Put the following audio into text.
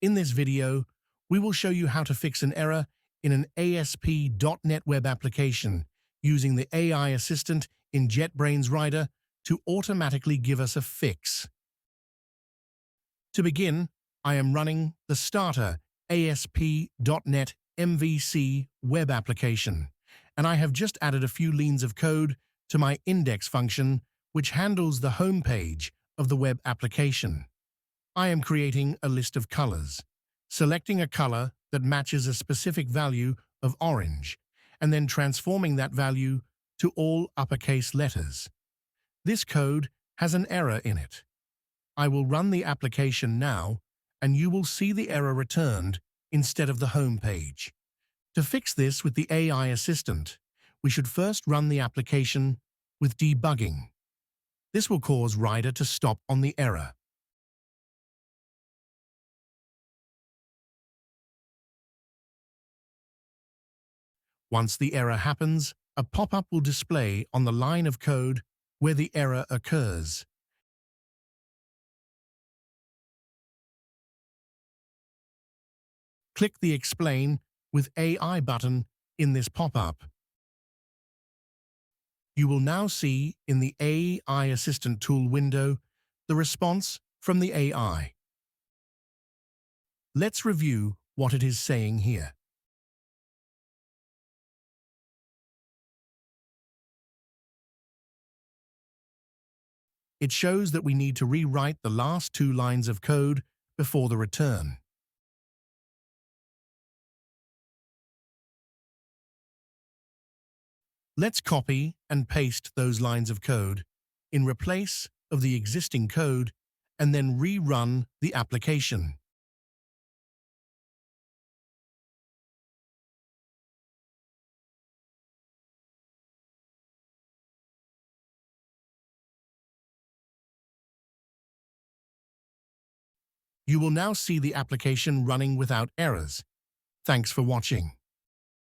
In this video, we will show you how to fix an error in an ASP.NET web application using the AI Assistant in JetBrains Rider to automatically give us a fix. To begin, I am running the starter ASP.NET MVC web application, and I have just added a few lines of code to my index function, which handles the home page of the web application. I am creating a list of colors, selecting a color that matches a specific value of orange, and then transforming that value to all uppercase letters. This code has an error in it. I will run the application now, and you will see the error returned instead of the home page. To fix this with the AI Assistant, we should first run the application with debugging. This will cause Rider to stop on the error. Once the error happens, a pop-up will display on the line of code where the error occurs. Click the Explain with AI button in this pop-up. You will now see in the AI Assistant tool window the response from the AI. Let's review what it is saying here. It shows that we need to rewrite the last 2 lines of code before the return. Let's copy and paste those lines of code in place of the existing code and then rerun the application. You will now see the application running without errors. Thanks for watching.